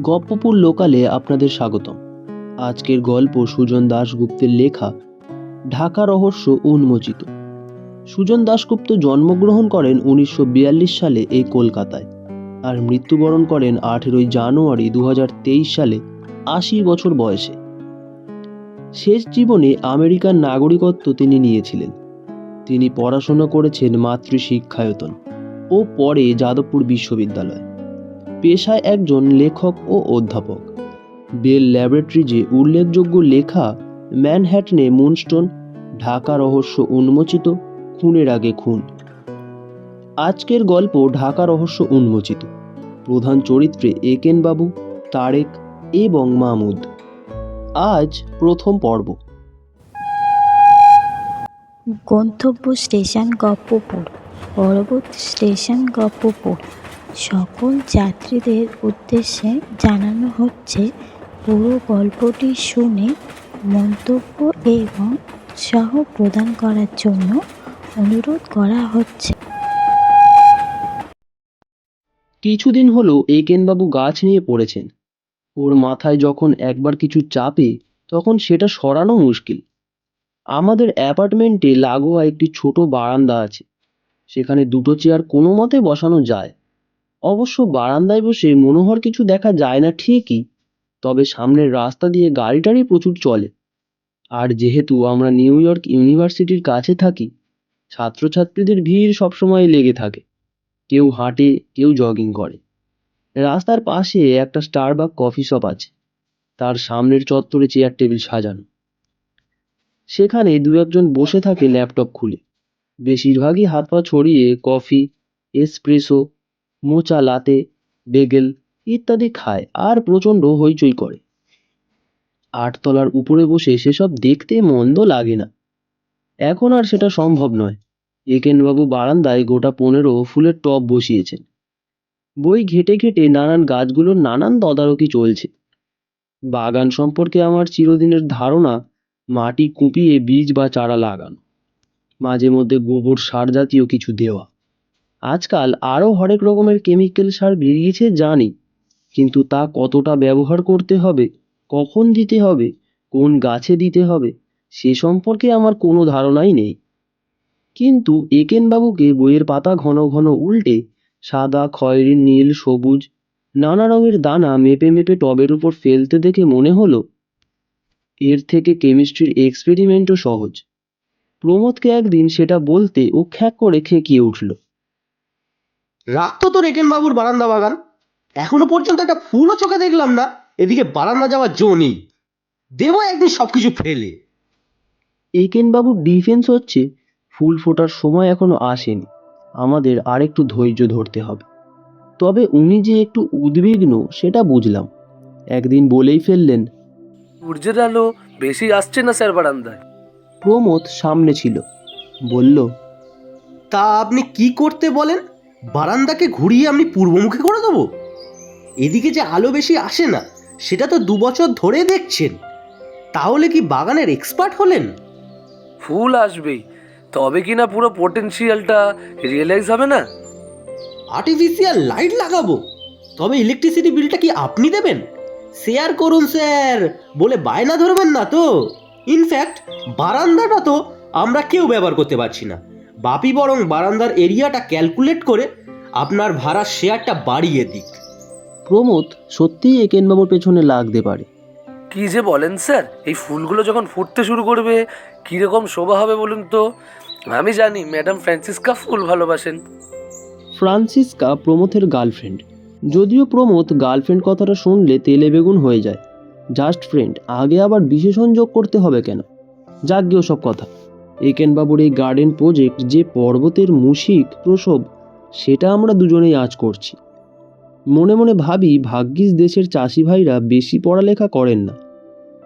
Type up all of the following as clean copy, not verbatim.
গপ্পপুর লোকালে আপনাদের স্বাগতম। আজকের গল্প সুজন দাশগুপ্তের লেখা ঢাকা রহস্য উন্মোচিত। সুজন দাশগুপ্ত জন্মগ্রহণ করেন 1942 সালে এই কলকাতায় আর মৃত্যুবরণ করেন 18 জানুয়ারি 2023 সালে 80 বছর বয়সে। শেষ জীবনে আমেরিকার নাগরিকত্ব তিনি নিয়েছিলেন। তিনি পড়াশোনা করেছেন মাতৃশিক্ষায়তন ও পরে যাদবপুর বিশ্ববিদ্যালয়। পেশায় একজন লেখক ও অধ্যাপক। বেল ল্যাবরেটরিজে উল্লেখযোগ্য লেখা ম্যানহ্যাটনে মুনস্টোন, ঢাকা রহস্য উন্মোচিত, খুনের আগে খুন। আজকের গল্প ঢাকা রহস্য উন্মোচিত। প্রধান চরিত্রে একেন বাবু, তারেক এবং মাহমুদ। আজ প্রথম পর্ব। গন্তব্য স্টেশন গপ্পপুর। পরবর্তী স্টেশন গপ্পপুর। সকল যাত্রীদের উদ্দেশ্যে জানানো হচ্ছে, পুরো গল্পটি শুনে মন্তব্য এবং উৎসাহ প্রদান করার জন্য অনুরোধ করা হচ্ছে। কিছুদিন হলো একেনবাবু গাছ নিয়ে পড়েছেন। ওর মাথায় যখন একবার কিছু চাপে তখন সেটা সরানো মুশকিল। আমাদের অ্যাপার্টমেন্টে লাগোয়া একটি ছোট বারান্দা আছে। সেখানে দুটো চেয়ার কোনো মতে বসানো যায়। অবশ্য বারান্দায় বসে মনোহর কিছু দেখা যায় না ঠিকই, তবে সামনের রাস্তা দিয়ে গাড়ি টাড়ি প্রচুর চলে। আর যেহেতু আমরা নিউ ইয়র্ক ইউনিভার্সিটির কাছে থাকি, ছাত্রছাত্রীদের ভিড় সবসময় লেগে থাকে। কেউ হাঁটে, কেউ জগিং করে। রাস্তার পাশে একটা স্টারবাক কফি শপ আছে। তার সামনের চত্বরে চেয়ার টেবিল সাজানো। সেখানে দু একজন বসে থাকে ল্যাপটপ খুলে। বেশিরভাগই হাত পা ছড়িয়ে কফি, এসপ্রেসো, মোচা লাতে, বেগেল ইত্যাদি খায় আর প্রচণ্ড হইচই করে। আটতলার উপরে বসে সেসব দেখতে মন্দ লাগে না। এখন আর সেটা সম্ভব নয়। একেনবাবু বারান্দায় গোটা 15 ফুলের টব বসিয়েছেন। বই ঘেটে ঘেটে নানান গাছগুলোর নানান তদারকি চলছে। বাগান সম্পর্কে আমার চিরদিনের ধারণা মাটি কুপিয়ে বীজ বা চারা লাগানো, মাঝে মধ্যে গোবর সার জাতীয় কিছু দেওয়া। আজকাল আরও হরেক রকমের কেমিক্যাল সার বেরিয়েছে জানি, কিন্তু তা কতটা ব্যবহার করতে হবে, কখন দিতে হবে, কোন গাছে দিতে হবে, সে সম্পর্কে আমার কোনো ধারণাই নেই। কিন্তু একেনবাবুকে বইয়ের পাতা ঘন ঘন উল্টে সাদা, খয়েরি, নীল, সবুজ নানা রঙের দানা মেপে মেপে টবের উপর ফেলতে দেখে মনে হলো এর থেকে কেমিস্ট্রির এক্সপেরিমেন্টও সহজ। প্রমোদকে একদিন সেটা বলতে ও খ্যাক করে খেঁকিয়ে উঠল। রাখতো তো রেকেন বাবুর বারান্দা বাগান, এখনো পর্যন্ত একটা ফুলও চোখে দেখলাম না। এদিকে বারান্দা যাওয়ার জো নেই। দেবো একদিন সবকিছু ফেলে। একেনবাবুর ডিফেন্স হচ্ছে, ফুল ফোটার সময় এখনো আসেনি, আমাদের আরেকটু ধৈর্য ধরতে হবে। তবে উনি যে একটু উদ্বিগ্ন সেটা বুঝলাম। একদিন বলেই ফেললেন, সূর্যের আলো বেশি আসছে না স্যার বারান্দায়? প্রমোদ সামনে ছিল, বলল, তা আপনি কি করতে বলেন? বারান্দাকে ঘুরিয়ে আপনি পূর্বমুখী করে দেবো? এদিকে যে আলো বেশি আসে না সেটা তো 2 বছর ধরে দেখছেন। তাহলে কি বাগানের এক্সপার্ট হলেন? ফুল আসবেই, তবে কি না পুরো পোটেনশিয়ালটা রিয়েলাইজ হবে না? আর্টিফিশিয়াল লাইট লাগাবো, তবে ইলেকট্রিসিটি বিলটা কি আপনি দেবেন? শেয়ার করুন স্যার বলে বায়না ধরবেন না তো? ইনফ্যাক্ট বারান্দাটা তো আমরা কেউ ব্যবহার করতে পারছি না। বাপি বরং বারান্দার এরিয়াটা ক্যালকুলেট করে আপনার ভাড়ার শেয়ারটা বাড়িয়ে দিক। প্রমোদ সত্যিই একেনবাবুর পেছনে লাগতে পারে। কি যে বলেন স্যার, এই ফুলগুলো যখন ফুটতে শুরু করবে কীরকম শোভা হবে বলুন তো? আমি জানি ম্যাডাম ফ্রান্সিসকা ফুল ভালোবাসেন। ফ্রান্সিসকা প্রমোদের গার্লফ্রেন্ড। যদিও প্রমোদ গার্লফ্রেন্ড কথাটা শুনলে তেলে বেগুন হয়ে যায়। জাস্ট ফ্রেন্ড, আগে আবার বিশেষণ যোগ করতে হবে কেন? যাজ্ঞে ওসব কথা। একেনবাবুর এই গার্ডেন প্রজেক্ট যে পর্বতের মুশিক প্রসব, সেটা আমরা দুজনেই আজ করছি। মনে মনে ভাবি, ভাগ্যিস দেশের চাষি ভাইরা বেশি পড়ালেখা করেন না,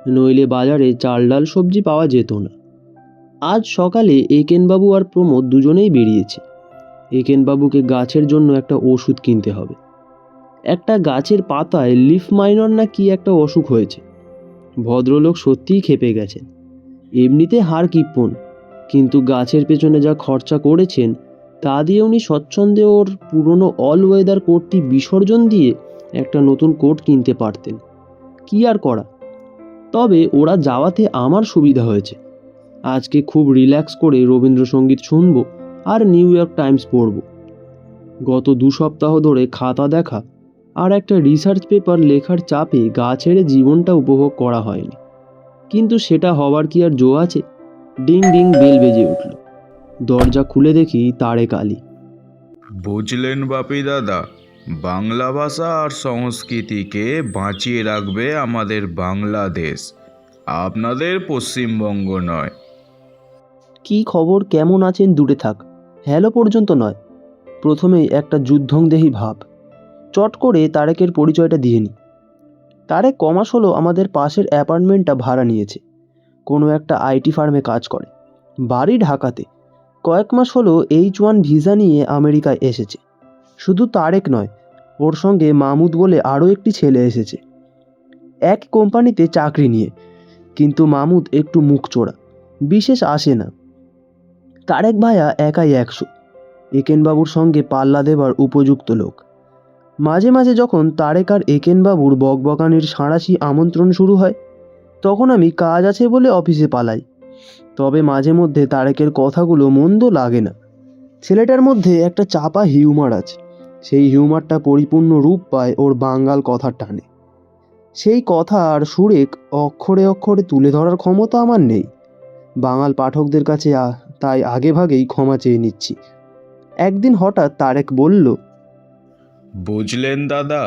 নইলে বাজারে চাল ডাল সবজি পাওয়া যেত না। আজ সকালে একেনবাবু আর প্রমোদ দুজনেই বেরিয়েছে। একেনবাবুকে গাছের জন্য একটা ওষুধ কিনতে হবে। একটা গাছের পাতায় লিফ মাইনর না কি একটা অসুখ হয়েছে। ভদ্রলোক সত্যিই খেপে গেছেন। এমনিতে হাড় কিপ্পন, কিন্তু গাছের পেছনে যা খরচা করেছেন তা দিয়ে উনি স্বচ্ছন্দে ওর পুরনো অল ওয়েদার কোটটি বিসর্জন দিয়ে একটা নতুন কোট কিনতে পারতেন। কি আর করা, তবে ওরা যাওয়াতে আমার সুবিধা হয়েছে। আজকে খুব রিল্যাক্স করে রবীন্দ্রসঙ্গীত শুনবো আর নিউ ইয়র্ক টাইমস পড়ব। গত 2 সপ্তাহ ধরে খাতা দেখা আর একটা রিসার্চ পেপার লেখার চাপে গা ছেড়ে জীবনটা উপভোগ করা হয়নি। কিন্তু সেটা হবার কি আর জো আছে? ডিং ডিং বেল বেজে উঠল। দরজা খুলে দেখি তারেক আলী। বুঝলেন বাপি দাদা, বাংলা ভাষা আর সংস্কৃতিকে বাঁচিয়ে রাখবে আমাদের বাংলাদেশ, আপনাদের পশ্চিমবঙ্গ নয়। কি খবর, কেমন আছেন দূরে থাক, হ্যালো পর্যন্ত নয়। প্রথমেই একটা যুদ্ধংদেহী ভাব। চট করে তারেকের পরিচয়টা দিয়ে নি। তারেক কমাস হলো আমাদের পাশের অ্যাপার্টমেন্টটা ভাড়া নিয়েছে। কোনো একটা আইটি ফার্মে কাজ করে, বাড়ি ঢাকাতে। কয়েক মাস হলো H1 ভিসা নিয়ে আমেরিকায় এসেছে। শুধু তারেক নয়, ওর সঙ্গে মাহমুদ বলে আরও একটি ছেলে এসেছে, এক কোম্পানিতে চাকরি নিয়ে। কিন্তু মাহমুদ একটু মুখচোরা, বিশেষ আসে না। তারেক ভাইয়া একাই 100, একেনবাবুর সঙ্গে পাল্লা দেবার উপযুক্ত লোক। মাঝে মাঝে যখন তারেক আর একেনবাবুর বকবকানির সাঁড়াশি আমন্ত্রণ শুরু হয়, তখন আমি কাজ আছে বলে অফিসে পালাই। তবে মাঝে মধ্যে তারেকের কথাগুলো মন্দ লাগে না। ছেলেটার মধ্যে একটা চাপা হিউমার আছে। সেই হিউমারটা পরিপূর্ণ রূপ পায় ওর বাঙ্গাল কথার টানে। সেই কথা আর সুরে অক্ষরে অক্ষরে তুলে ধরার ক্ষমতা আমার নেই। বাঙাল পাঠকদের কাছে তাই আগেভাগেই ক্ষমা চেয়ে নিচ্ছি। একদিন হঠাৎ তারেক বলল, বুঝলেন দাদা,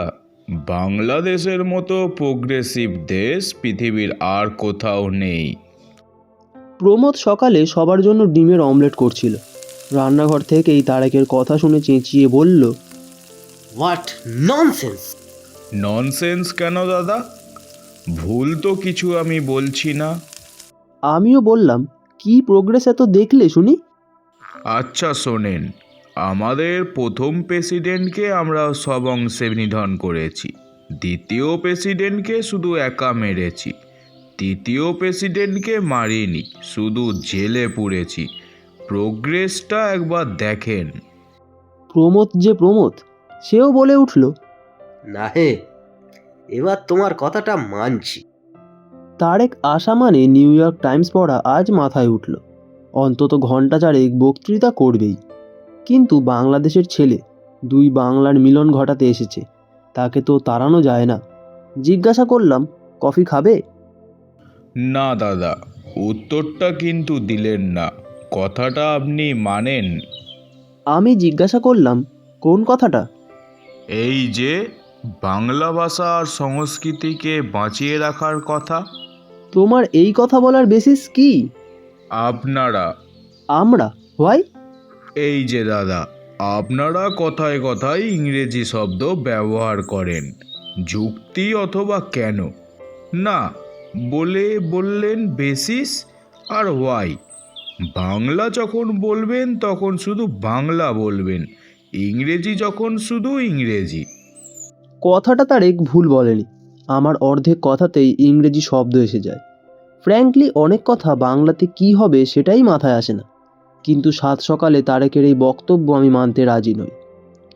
বাংলাদেশের মতো প্রোগ্রেসিভ দেশ পৃথিবীর আর কোথাও নেই। প্রমোদ সকালে সবার জন্য ডিমের অমলেট করছিল। রান্নাঘর থেকেই তারেকের কথা শুনে চেঁচিয়ে বলল, হোয়াট ননসেন্স! ননসেন্স কেন দাদা? ভুল তো কিছু আমি বলছি না। আমিও বললাম, কি প্রোগ্রেস এত দেখলে শুনি? আচ্ছা শোনেন, আমাদের প্রথম প্রেসিডেন্টকে আমরা সব অংশে নিধন করেছি, দ্বিতীয় প্রেসিডেন্টকে শুধু একা মেরেছি, তৃতীয় প্রেসিডেন্টকে মারিনি, শুধু জেলে পুরেছি। প্রোগ্রেসটা একবার দেখেন। প্রমোদ যে প্রমোদ, সেও বলে উঠল, না হে, এবার তোমার কথাটা মানছি। তারেক আসা মানে নিউ ইয়র্ক টাইমস পড়া আজ মাথায় উঠল। অন্তত ঘন্টা চারেক বক্তৃতা করবেই। কিন্তু বাংলাদেশের ছেলে, 2 বাংলার মিলন ঘটাতে এসেছে, তাকে তো তাড়ানো যায় না। জিজ্ঞাসা করলাম, কফি খাবে? না দাদা, উত্তরটা কিন্তু দিলেন না। কথাটা আপনি মানেন? আমি জিজ্ঞাসা করলাম, কোন কথাটা? এই যে বাংলা ভাষা আর সংস্কৃতিকে বাঁচিয়ে রাখার কথা। তোমার এই কথা বলার বেসিস কি? আপনারা, আমরা? হোয়াই? এই যে দাদা, আপনারা কথায় কথায় ইংরেজি শব্দ ব্যবহার করেন, যুক্তি অথবা কেন না বলে বললেন বেসিস আর ওয়াই। বাংলা যখন বলবেন তখন শুধু বাংলা বলবেন, ইংরেজি যখন শুধু ইংরেজি। কথাটা তারেক ভুল বলেনি। আমার অর্ধেক কথাতেই ইংরেজি শব্দ এসে যায়। ফ্র্যাঙ্কলি অনেক কথা বাংলাতে কি হবে সেটাই মাথায় আসে না। কিন্তু সাত সকালে তারেকের এই বক্তব্য আমি মানতে রাজি নই।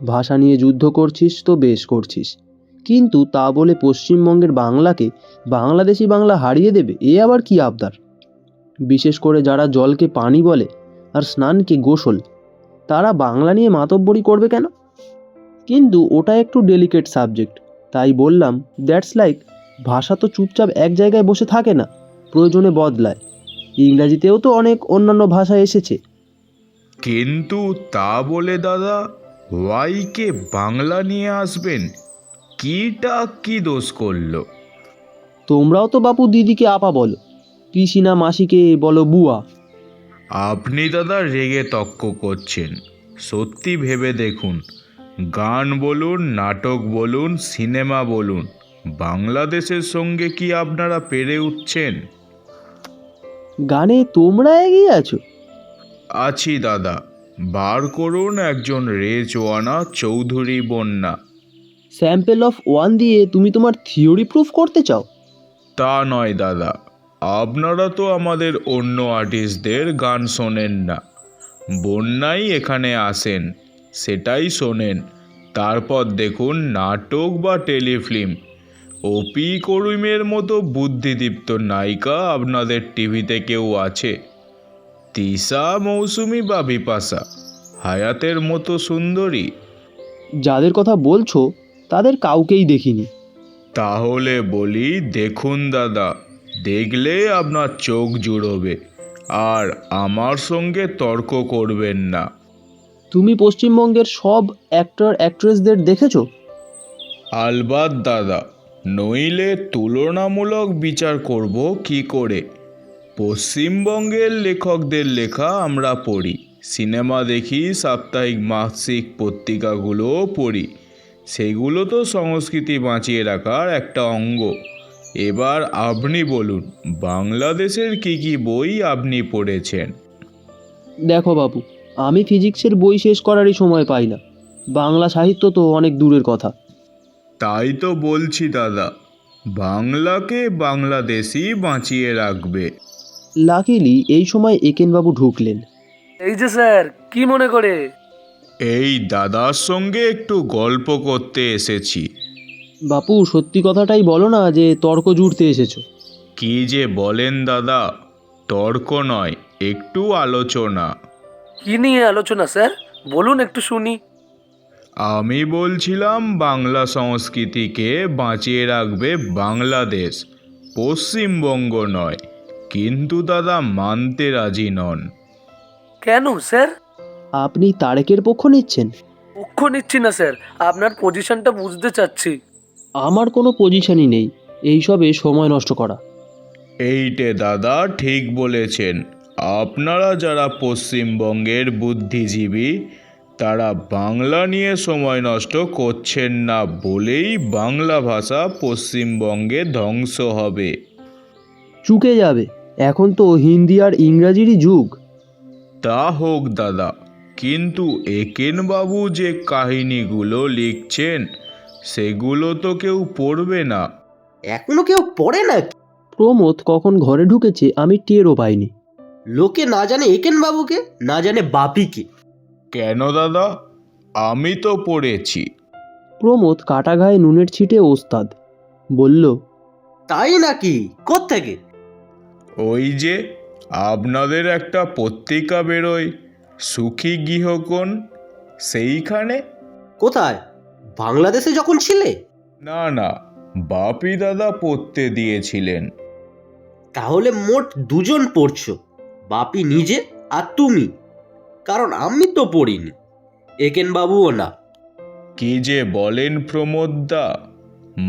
ভাষা নিয়ে যুদ্ধ করছিস তো বেশ করছিস, কিন্তু তা বলে পশ্চিমবঙ্গের বাংলাকে বাংলাদেশি বাংলা হারিয়ে দেবে, এ আবার কি আবদার? বিশেষ করে যারা জলকে পানি বলে আর স্নানকে গোসল, তারা বাংলা নিয়ে মাতব্বরি করবে কেন? কিন্তু ওটা একটু ডেলিকেট সাবজেক্ট, তাই বললাম, দ্যাটস লাইক, ভাষা তো চুপচাপ এক জায়গায় বসে থাকে না, প্রয়োজনে বদলায়। ইংরাজিতেও তো অনেক অন্যান্য ভাষা এসেছে। কিন্তু তা বলে দাদা ওয়াইকে বাংলা নিয়ে আসবেন? কিটা কি দোষ করলো? তোমরাও তো বাপু দিদিকে আপা বলো, পিসিনা মাসিকে বলো বুয়া। আপনি দাদা রেগে তক্ক করছেন। সত্যি ভেবে দেখুন, গান বলুন, নাটক বলুন, সিনেমা বলুন, বাংলাদেশের সঙ্গে কি আপনারা পেরে উঠছেন? গানে তোমরা এগিয়ে আছো? আছি দাদা। বার করুন একজন রেজওয়ানা চৌধুরী বন্যা। স্যাম্পেল অফ 1 দিয়ে তুমি তোমার থিওরি প্রুফ করতে চাও? তা নয় দাদা, আপনারা তো আমাদের অন্য আর্টিস্টদের গান শোনেন না, বন্যাই এখানে আসেন, সেটাই শোনেন। তারপর দেখুন নাটক বা টেলিফিল্ম। অপি করিমের মতো বুদ্ধিদীপ্ত নায়িকা আপনাদের টিভিতে কেউ আছে? তিশা, মৌসুমী বা বিপাশা, হায়াতের মতো সুন্দরী? যাদের কথা বলছো তাদের কাউকেই দেখিনি। তাহলে বলি, দেখুন দাদা, দেখলে আপনার চোখ জুড়োবে। আর আমার সঙ্গে তর্ক করবেন না। তুমি পশ্চিমবঙ্গের সব অ্যাক্টর অ্যাক্ট্রেসদের দেখেছো? আলবাত দাদা, নইলে তুলনামূলক বিচার করব কি করে? পশ্চিমবঙ্গের লেখকদের লেখা আমরা পড়ি, সিনেমা দেখি, সাপ্তাহিক মাসিক পত্রিকাগুলোও পড়ি। সেগুলো তো সংস্কৃতি বাঁচিয়ে রাখার একটা অঙ্গ। এবার আপনি বলুন, বাংলাদেশের কি বই আপনি পড়েছেন? দেখো বাবু, আমি ফিজিক্সের বই শেষ করারই সময় পাই না। বাংলা সাহিত্য তো অনেক দূরের কথা। তাই তো বলছি দাদা, বাংলাকে বাংলাদেশই বাঁচিয়ে রাখবে। লাকিলি এই সময় একেনবাবু ঢুকলেন। এই যে স্যার, কি মনে করে? এই দাদার সঙ্গে একটু গল্প করতে এসেছি। বাপু, সত্যি কথাটাই বলো না যে তর্ক জুড়তে এসেছো। কি যে বলেন দাদা, তর্ক নয়, একটু আলোচনা। কি নিয়ে আলোচনা স্যার? বলুন, একটু শুনি। আমি বলছিলাম বাংলা সংস্কৃতিকে বাঁচিয়ে রাখবে বাংলাদেশ, পশ্চিমবঙ্গ নয়। কিন্তু দাদা মানতে রাজি নন। কেন স্যার? আপনি তারেকের পক্ষ নিচ্ছেন? পক্ষ নিচ্ছি না স্যার, আপনার পজিশনটা বুঝতে চাচ্ছি। আমার কোনো পজিশনই নেই এইসবে সময় নষ্ট করা। এইটে দাদা ঠিক বলেছেন। আপনারা যারা পশ্চিমবঙ্গের বুদ্ধিজীবী, তারা বাংলা নিয়ে সময় নষ্ট করছেন না বলেই বাংলা ভাষা পশ্চিমবঙ্গে ধ্বংস হবে। চুকে যাবে, এখন তো হিন্দি আর ইংরাজিরই যুগ। তা হোক দাদা, কিন্তু একেনবাবু যে কাহিনীগুলো লিখছেন সেগুলো তো কেউ পড়বে না। এখনো কেউ পড়ে না? প্রমোদ কখন ঘরে ঢুকেছে আমি টেরও পাইনি। লোকে না জানে একেন বাবুকে, না জানে বাপিকে। কেন দাদা, আমি তো পড়েছি। প্রমোদ কাটা গায়ে নুনের ছিটে ওস্তাদ। বলল, তাই নাকি? কোত্থেকে? ওই যে আপনাদের একটা পত্রিকা বেরোয়, সুখী গৃহকোণ, সেইখানে। কোথায়? বাংলাদেশে যখন ছিলে? না না, বাপি দাদা পড়তে দিয়েছিলেন। তাহলে মোট দুজন পড়ছো, বাপি নিজে আর তুমি। কারণ আমি তো পড়িনি, একেন বাবুও না। কি যে বলেন প্রমোদদা,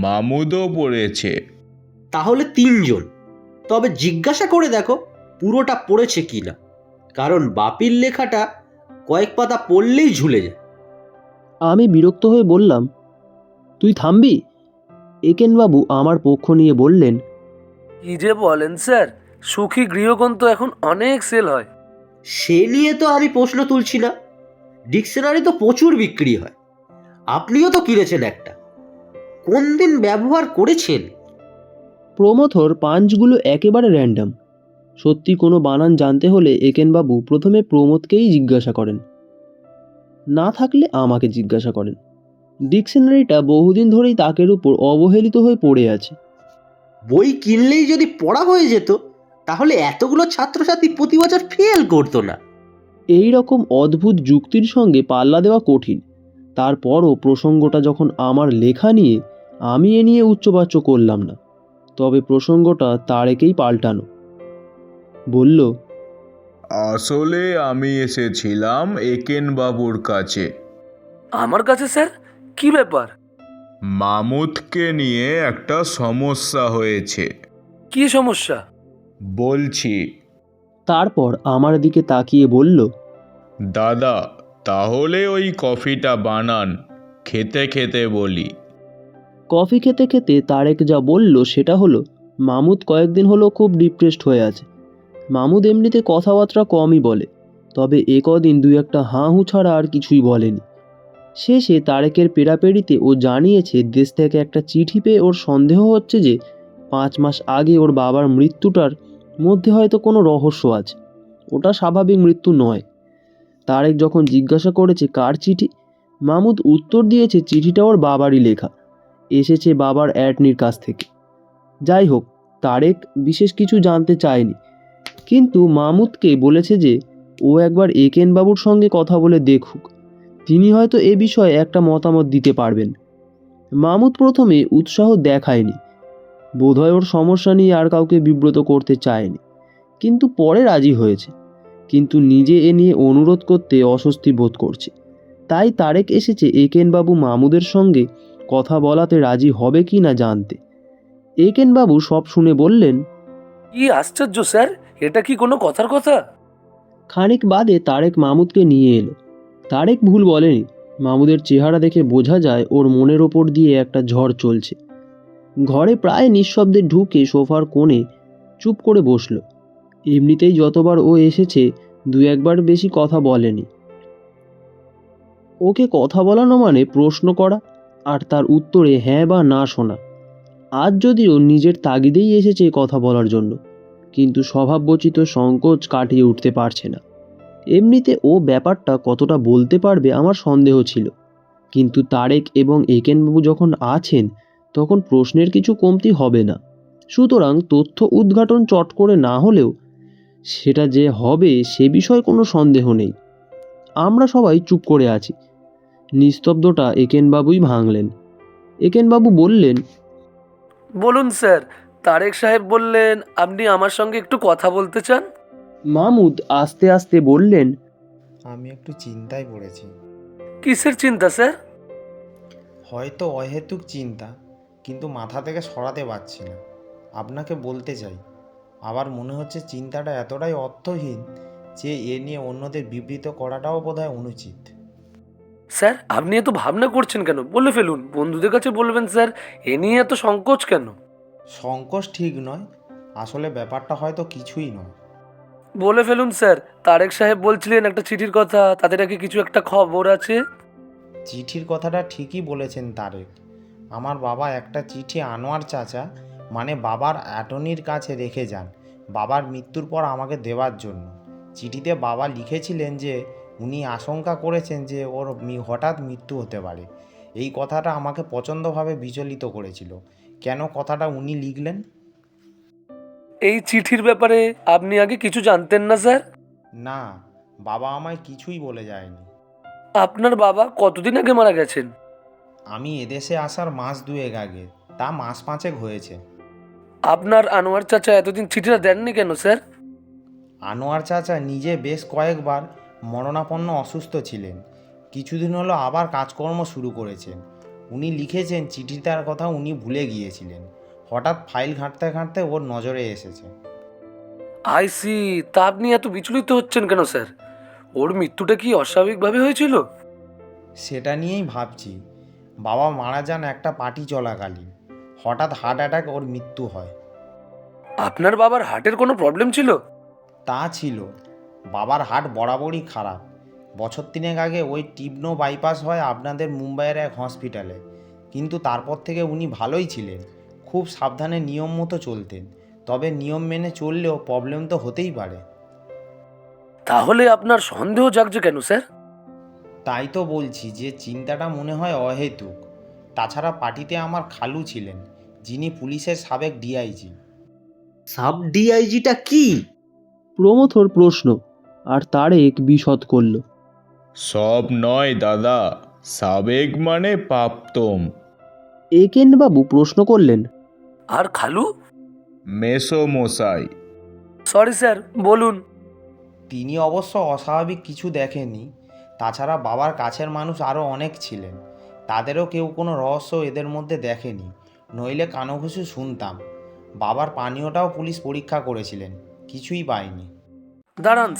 মামুদও পড়েছে। তাহলে তিনজন। তবে জিজ্ঞাসা করে দেখো পুরোটা পড়েছে কিনা, কারণ বাপির লেখাটা কয়েক পাতা পড়লেই ঝুলে যায়। আমি বিরক্ত হয়ে বললাম, তুই থামবি? একেনবাবু আমার পক্ষ নিয়ে বললেন, কি যে বলেন স্যার, সুখী গৃহকোণ তো এখন অনেক সেল হয়। সে নিয়ে তো আমি প্রশ্ন তুলছি না। ডিকশনারি তো প্রচুর বিক্রি হয়, আপনিও তো কিনেছেন একটা। কোন দিন ব্যবহার করেছেন? প্রমথর পাঞ্চগুলো একেবারে র্যান্ডম। সত্যি কোনো বানান জানতে হলে একেনবাবু প্রথমে প্রমোদকেই জিজ্ঞাসা করেন, না থাকলে আমাকে জিজ্ঞাসা করেন। ডিকশনারিটা বহুদিন ধরেই তাকের উপর অবহেলিত হয়ে পড়ে আছে। বই কিনলেই যদি পড়া হয়ে যেত, তাহলে এতগুলো ছাত্রছাত্রী প্রতি বছর ফেল করতো না। এই রকম অদ্ভুত যুক্তির সঙ্গে পাল্লা দেওয়া কঠিন। তারপরও প্রসঙ্গটা যখন আমার লেখা নিয়ে, আমি এ নিয়ে উচ্চবাচ্য করলাম না। তবে প্রসঙ্গটা তারেকেই পাল্টানো। বলল, আসলে আমি এসেছিলাম একেনবাবুর কাছে। আমার কাছে স্যার? কি ব্যাপার? মামুদকে নিয়ে একটা সমস্যা হয়েছে। কি সমস্যা? বলছি। তারপর আমার দিকে তাকিয়ে বলল, দাদা, তাহলে ওই কফিটা বানান, খেতে খেতে বলি। কফি খেতে খেতে তারেক যা বলল সেটা হলো, মামুদ কয়েকদিন হলো খুব ডিপ্রেসড হয়ে আছে। মামুদ এমনিতে কথাবার্তা কমই বলে, তবে এ কদিন দুই একটা হাঁ হু ছাড়া আর কিছুই বলেনি। শেষে তারেকের পেড়াপেড়িতে ও জানিয়েছে দেশ থেকে একটা চিঠি পেয়ে ওর সন্দেহ হচ্ছে যে 5 মাস আগে ওর বাবার মৃত্যুটার মধ্যে হয়তো কোনো রহস্য আছে। ওটা স্বাভাবিক মৃত্যু নয়। তারেক যখন জিজ্ঞাসা করেছে কার চিঠি, মামুদ উত্তর দিয়েছে চিঠিটা ওর বাবারই লেখা, এসেছে বাবার অ্যাটর্নির কাছ থেকে। যাই হোক, তারেক বিশেষ কিছু জানতে চায়নি, কিন্তু মামুদকে বলেছে যে ও একবার একেন বাবুর সঙ্গে কথা বলে দেখুক, তিনি হয়তো এ বিষয়ে একটা মতামত দিতে পারবেন। মামুদ প্রথমে উৎসাহ দেখায়নি, বোধহয় ওর সমস্যা নিয়ে আর কাউকে বিব্রত করতে চায়নি, কিন্তু পরে রাজি হয়েছে। কিন্তু নিজে এ নিয়ে অনুরোধ করতে অস্বস্তি বোধ করছে। তাই তারেক এসেছে একেনবাবু মামুদের সঙ্গে কথা বলাতে রাজি হবে কি না জানতে। একেনবাবু সব শুনে বললেন, কি আশ্চর্য স্যার, এটা কি কোনো কথার কথা? খানিক বাদে তারেক মামুদকে নিয়ে এলো। তারেক ভুল বলেনি, মামুদের চেহারা দেখে বোঝা যায় ওর মনের ওপর দিয়ে একটা ঝড় চলছে। ঘরে প্রায় নিঃশব্দে ঢুকে সোফার কোণে চুপ করে বসলো। এমনিতেই যতবার ও এসেছে দু একবার বেশি কথা বলেনি। ওকে কথা বলানো মানে প্রশ্ন করা আর তার উত্তরে হ্যাঁ বা না শোনা। আজ যদিও নিজের তাগিদেই এসেছে কথা বলার জন্য, কিন্তু স্বভাববচিত সংকোচ কাটিয়ে উঠতে পারছে না। এমনিতে ও ব্যাপারটা কতটা বলতে পারবে আমার সন্দেহ ছিল, কিন্তু তারেক এবং একেনবাবু যখন আছেন তখন প্রশ্নের কিছু কমতি হবে না। সুতরাং তথ্য উদ্ঘাটন চট করে না হলেও সেটা যে হবে সে বিষয়ে কোনো সন্দেহ নেই। আমরা সবাই চুপ করে আছি। নিস্তব্ধতা একেনবাবুই ভাঙলেন। একেনবাবু বললেন, বলুন স্যার, তারেক সাহেব বললেন আপনি আমার সঙ্গে একটু কথা বলতে চান। মামুদ আস্তে আস্তে বললেন, আমি একটু চিন্তায় পড়েছি। কিসের চিন্তা স্যার? হয়তো অহেতুক চিন্তা, কিন্তু মাথা থেকে সরাতে পারছি না। আপনাকে বলতে চাই, আবার মনে হচ্ছে চিন্তাটা এতটাই অর্থহীন যে এ নিয়ে অন্যদের বিবৃত করাটাও বোধহয় অনুচিত। স্যার, আপনি এত ভাবনা করছেন কেন? বলে ফেলুন, বন্ধুদের কাছে বলবেন স্যার। এ নিয়ে এত সংকোচ কেন? সংকোচ ঠিক নয়, আসলে ব্যাপারটা হয়তো কিছুই নয়। বলে ফেলুন স্যার। তারেক সাহেব বলছিলেন একটা চিঠির কথা, তাদের নাকি কিছু একটা খবর আছে। চিঠির কথাটা ঠিকই বলেছেন তারেক। আমার বাবা একটা চিঠি আনোয়ার চাচা, মানে বাবার অ্যাটর্নির কাছে রেখে যান বাবার মৃত্যুর পর আমাকে দেওয়ার জন্য। চিঠিতে বাবা লিখেছিলেন যে উনি আশঙ্কা করেছেন যে ওর হঠাৎ মৃত্যু হতে পারে। এই কথাটা আমাকে প্রচণ্ডভাবে বিচলিত করেছিল। কেন কথাটা উনি লিখলেন? এই চিঠির ব্যাপারে আপনি আগে কিছু জানতেন না স্যার? না, বাবা আমায় কিছুই বলে যায়নি। আপনার বাবা কতদিন আগে মারা গেছেন? আমি এদেশে আসার মাস দুয়েক আগে, তা মাস পাঁচেক হয়েছে। আপনার আনোয়ার চাচা এতদিন চিঠিটা দেননি কেন স্যার? আনোয়ার চাচা নিজে বেশ কয়েকবার মরণাপন্ন অসুস্থ ছিলেন। কিছুদিন হলো আবার কাজকর্ম শুরু করেছেন। উনি লিখেছেন চিঠিটার কথা উনি ভুলে গিয়েছিলেন, হঠাৎ ফাইল ঘাঁটতে ঘাঁটতে ওর নজরে এসেছে। আইসি। তা আপনি এত বিচলিত হচ্ছেন কেন স্যার? ওর মৃত্যুটা কি অস্বাভাবিকভাবে হয়েছিল? সেটা নিয়েই ভাবছি। বাবা মারা যান একটা পার্টি চলাকালীন, হঠাৎ হার্ট অ্যাটাক ওর মৃত্যু হয়। আপনার বাবার হার্টের কোনো প্রবলেম ছিল? তা ছিল, বাবার হার্ট বরাবরই খারাপ। বছর তিনেক আগে ওই টিবনো বাইপাস হয় আপনাদের মুম্বাইয়ের এক হসপিটালে, কিন্তু তারপর থেকে উনি ভালোই ছিলেন, খুব সাবধানে নিয়ম মতো চলতেন। তবে নিয়ম মেনে চললেও প্রবলেম তো হতেই পারে। তাহলে আপনার সন্দেহ জাগছে কেন স্যার? তাই তো বলছি যে চিন্তাটা মনে হয় অহেতুক। তাছাড়া পার্টিতে আমার খালু ছিলেন, যিনি পুলিশের সাবেক ডিআইজি। সাব ডিআইজিটা কি? প্রমথর প্রশ্ন, আর তারেক বিশদ করল। সব নয় দাদা, সাবেক মানে প্রাক্তন। একেনবাবু প্রশ্ন করলেন, আর খালু? মেসো মশাই। সরি স্যার, বলুন। তিনি অবশ্য অস্বাভাবিক কিছু দেখেননি। তাছাড়া বাবার কাছের মানুষ আরও অনেক ছিলেন, তাদেরও কেউ কোনো রহস্য এদের মধ্যে দেখেনি, নইলে কানঘুষু শুনতাম। বাবার পানীয়টাও পুলিশ পরীক্ষা করেছিলেন, কিছুই পায়নি। দাঁড়ান।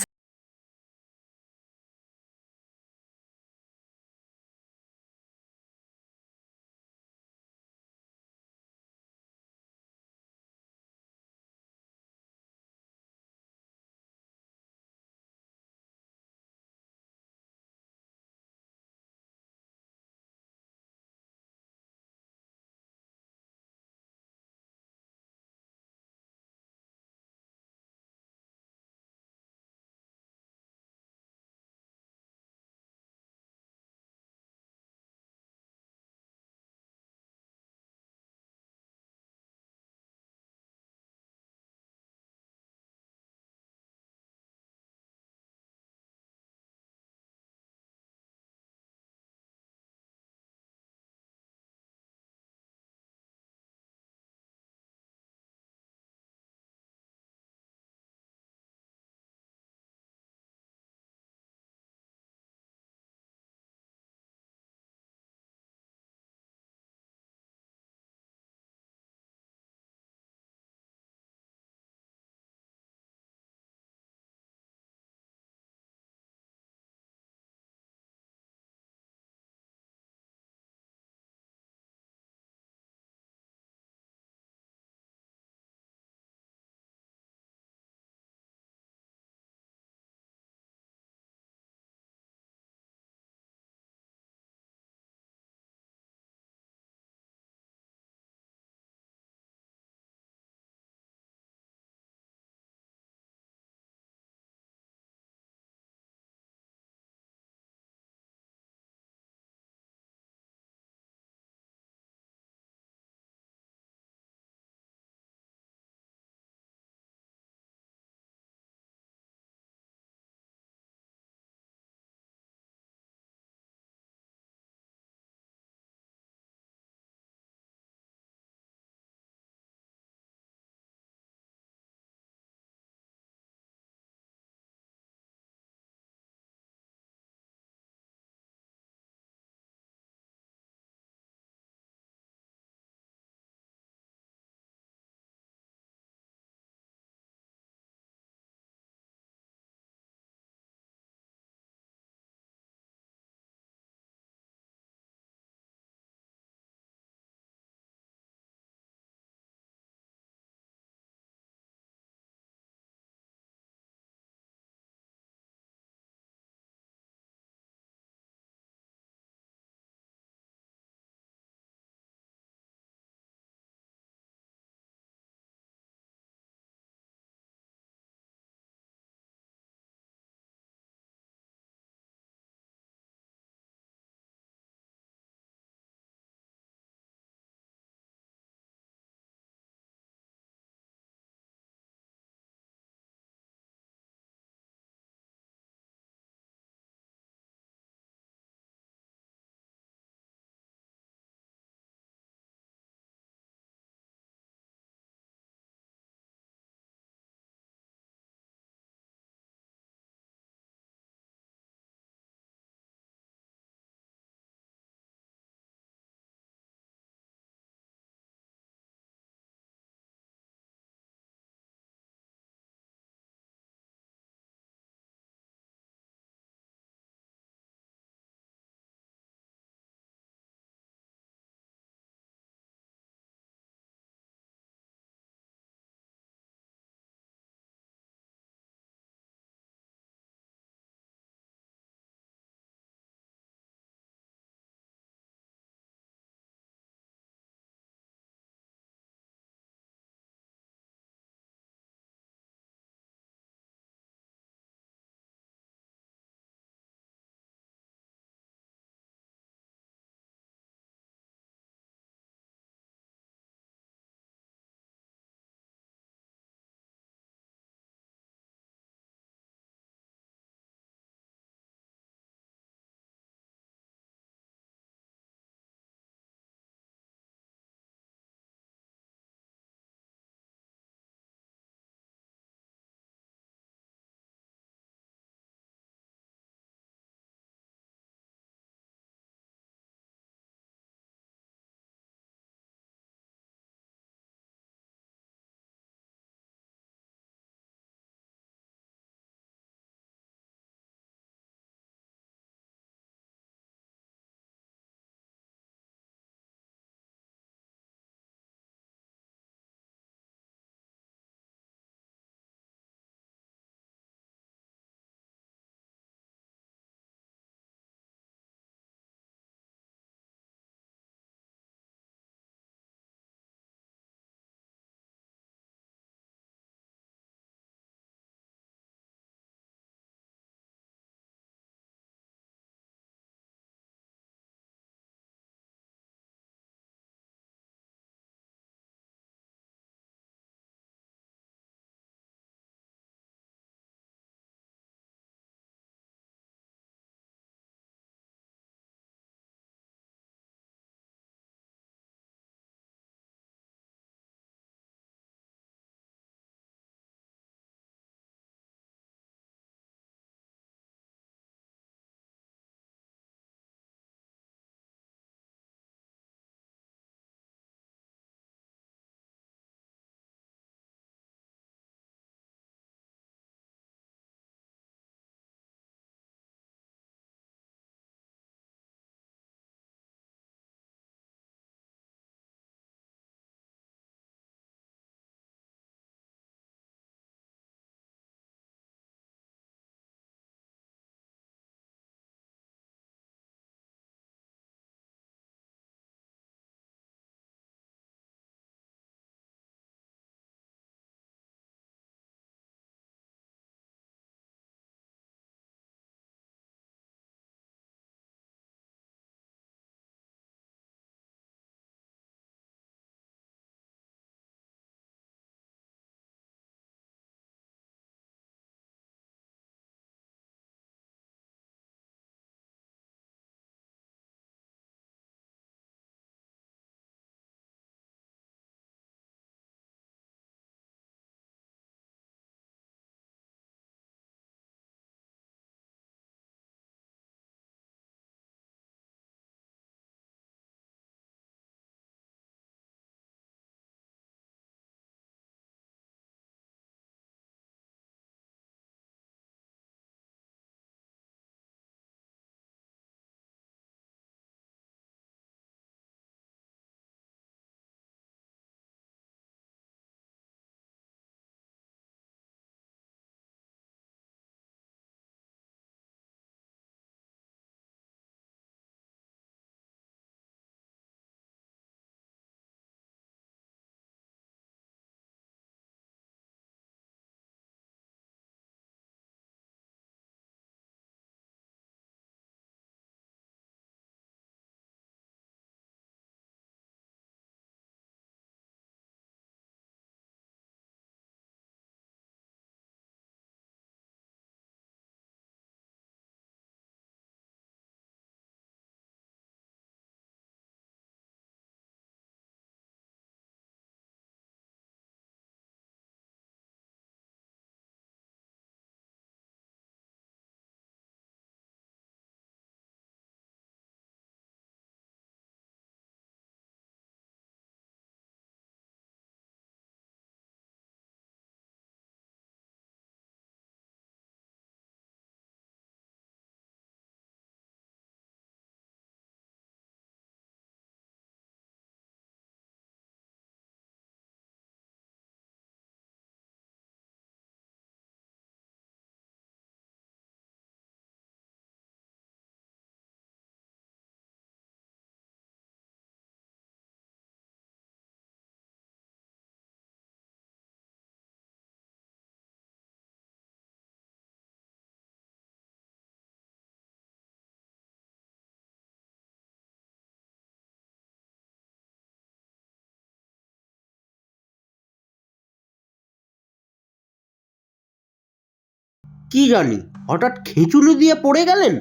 কি জানি হঠাৎ খিঁচুনি দিয়ে পড়ে গেলেন।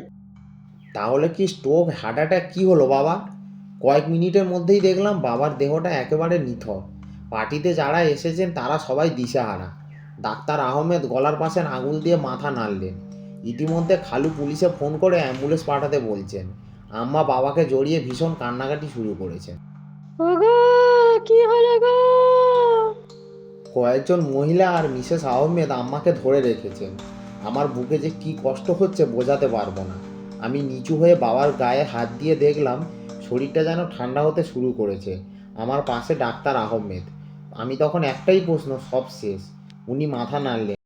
তাহলে কি স্ট্রোক, হার্ট অ্যাটাক কী হলো বাবা? কয়েক মিনিটের মধ্যেই দেখলাম বাবার দেহটা একেবারে নিথর। পার্টিতে যারা এসেছেন তারা সবাই দিশেহারা। ডাক্তার আহমেদ গলার পাশে আঙুল দিয়ে মাথা নাড়লেন। ইতিমধ্যে খালু পুলিশে ফোন করে অ্যাম্বুলেন্স পাঠাতে বলছেন। আম্মা বাবাকে জড়িয়ে ভীষণ কান্নাকাটি শুরু করেছেন। ওগো, কি হলো গো? কয়েকজন মহিলা আর মিসেস আহমেদ আম্মাকে ধরে রেখেছেন। আমার বুকে যে কি কষ্ট হচ্ছে বোঝাতে পারবো না। আমি নিচু হয়ে বাবার গায়ে হাত দিয়ে দেখলাম শরীরটা যেন ঠান্ডা হতে শুরু করেছে। আমার পাশে ডাক্তার আহমেদ। আমি তখন একটাই প্রশ্ন, সব শেষ? উনি মাথা নাড়লেন।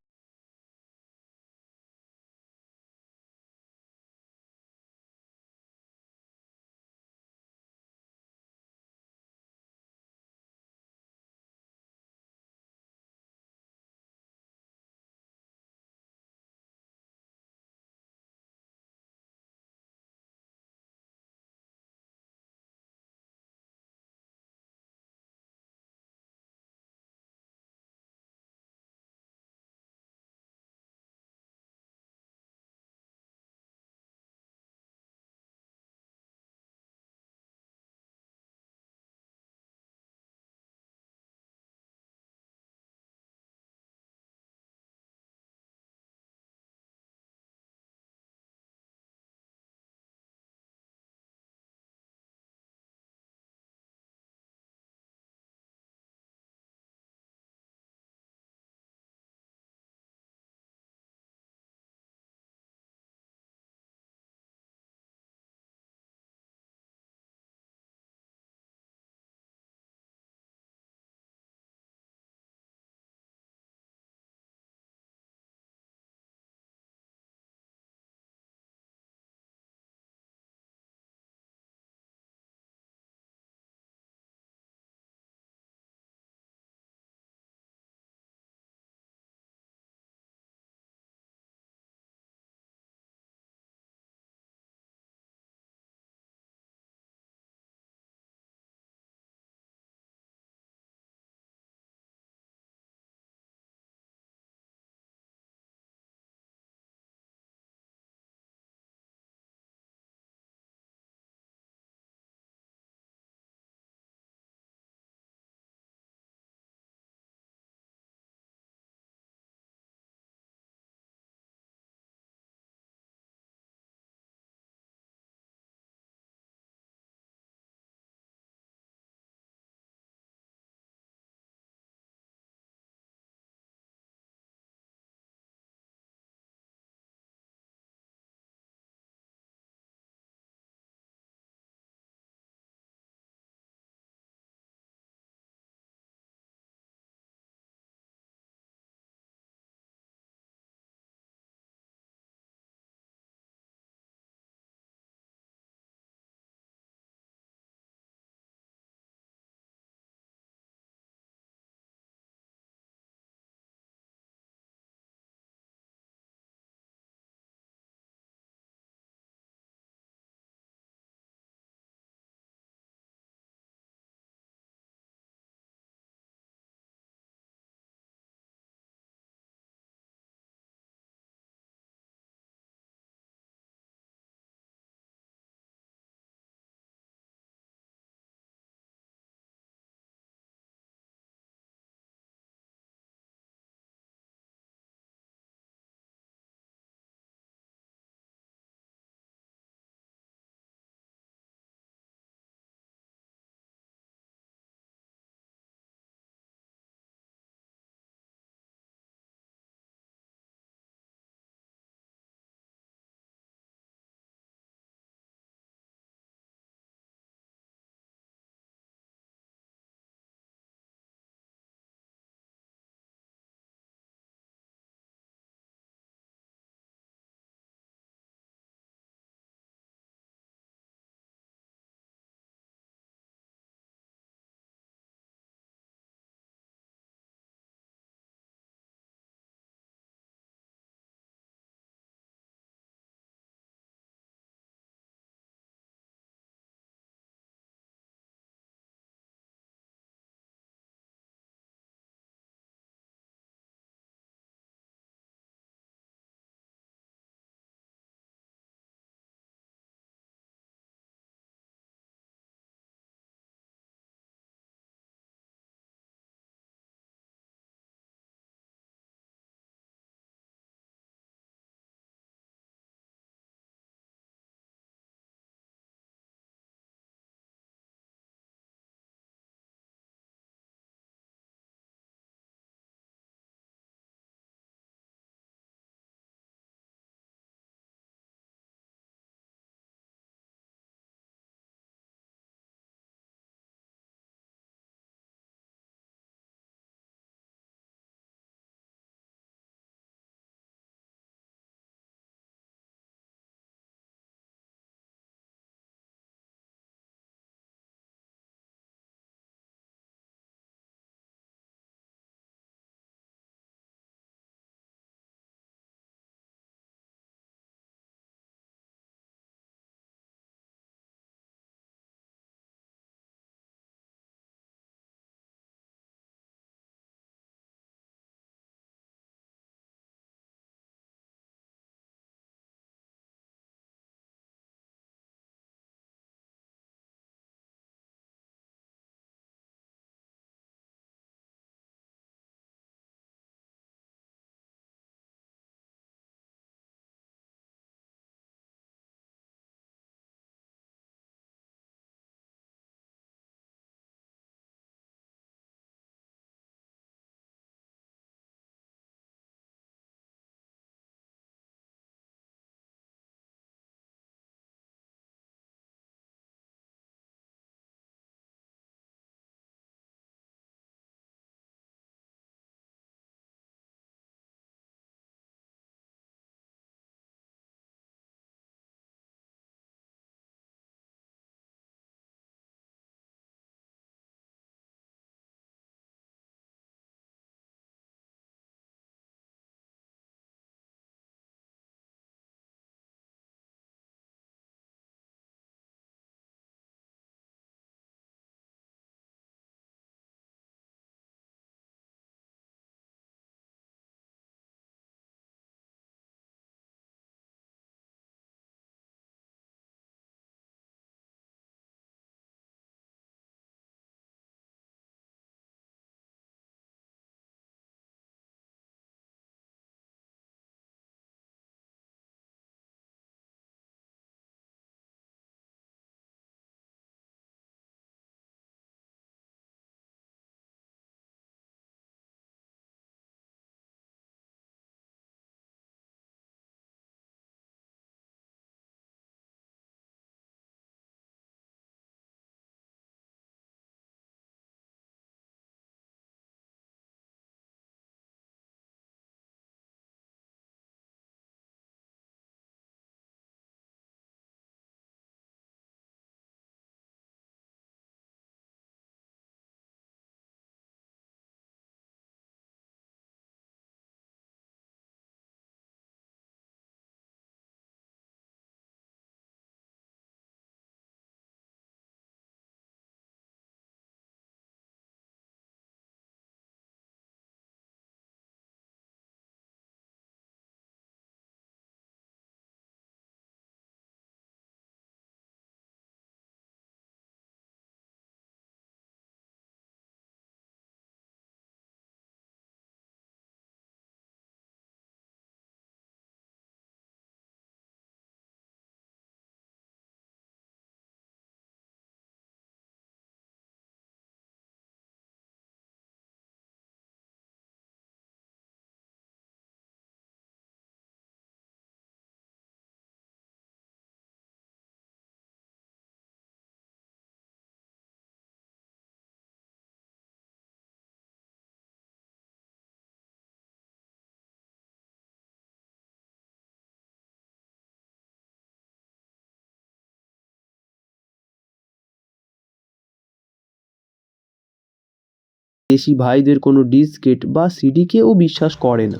দেশি ভাইদের কোনো ডিসকেট বা সিডিকেও বিশ্বাস করে না।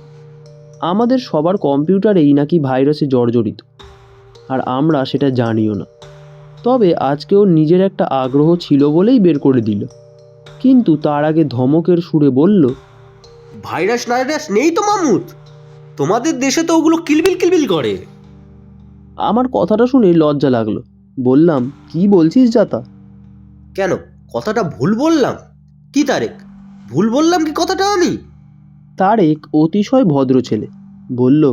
আমাদের সবার কম্পিউটারেই নাকি ভাইরাসে জর্জরিত, আর আমরা সেটা জানিও না। তবে আজকে ওর নিজের একটা আগ্রহ ছিল বলেই বের করে দিল, কিন্তু তার আগে ধমকের সুরে বলল, ভাইরাস নাইরাস নেই তো মামুত, তোমাদের দেশে তো ওগুলো কিলবিল কিলবিল করে। আমার কথাটা শুনে লজ্জা লাগলো। বললাম, কি বলছিস জাতা? কেন, কথাটা ভুল বললাম কি তারেক? ভুল বললাম কি কথাটা আমি? তারেক অতিশয় ভদ্র ছেলে, বলল,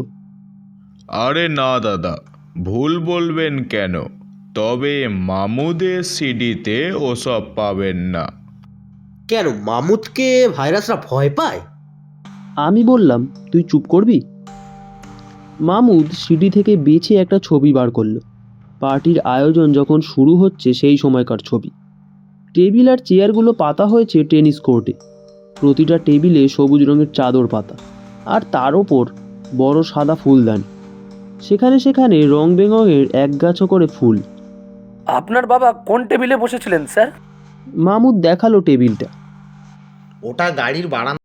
আরে না দাদা, ভুল বলবেন কেন? তবে মামুদের সিডিতে ওসব পাবেন না। কেন, মামুদকে ভাইরাসরা ভয় পায়? আমি বললাম, তুই চুপ করবি? মামুদ সিডি থেকে বেছে একটা ছবি বার করলো। পার্টির আয়োজন যখন শুরু হচ্ছে সেই সময়কার ছবি। টেবিল আর চেয়ারগুলো পাতা হয়েছে টেনিস কোর্টে। প্রতিটা টেবিলে সবুজ রঙের চাদর পাতা, আর তার ওপর বড় সাদা ফুলদানি। সেখানে সেখানে রং বেরঙের একগাছা করে ফুল। আপনার বাবা কোন টেবিলে বসেছিলেন স্যার? মামুদ দেখালো টেবিলটা। ওটা গাড়ির বারান্দা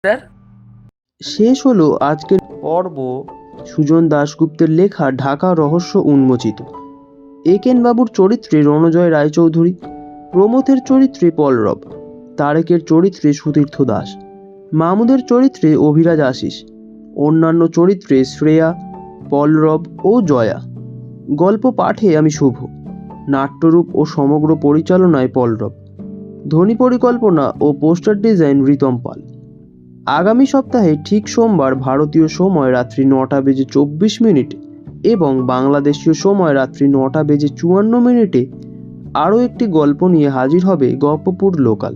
স্যার? শেষ হলো আজকের পর্ব। সুজন দাশগুপ্তের লেখা ঢাকা রহস্য উন্মোচিত। একেনবাবুর চরিত্রে রণজয় রায়চৌধুরী, প্রমথের চরিত্রে পলরব, তারেকের চরিত্রে সুতীর্থ দাস, মামুদের চরিত্রে অভিরাজ আশিস, অন্যান্য চরিত্রে শ্রেয়া, পলরব ও জয়া। গল্প পাঠে আমি শুভ, নাট্যরূপ ও সমগ্র পরিচালনায় পলরব, ধ্বনি পরিকল্পনা ও পোস্টার ডিজাইন রিতম পাল। আগামী সপ্তাহে ঠিক সোমবার ভারতীয় সময় রাত্রি 9:24 এবং বাংলাদেশীয় সময় রাত্রি 9:54 আরও একটি গল্প নিয়ে হাজির হবে গপ্পপুর লোকাল।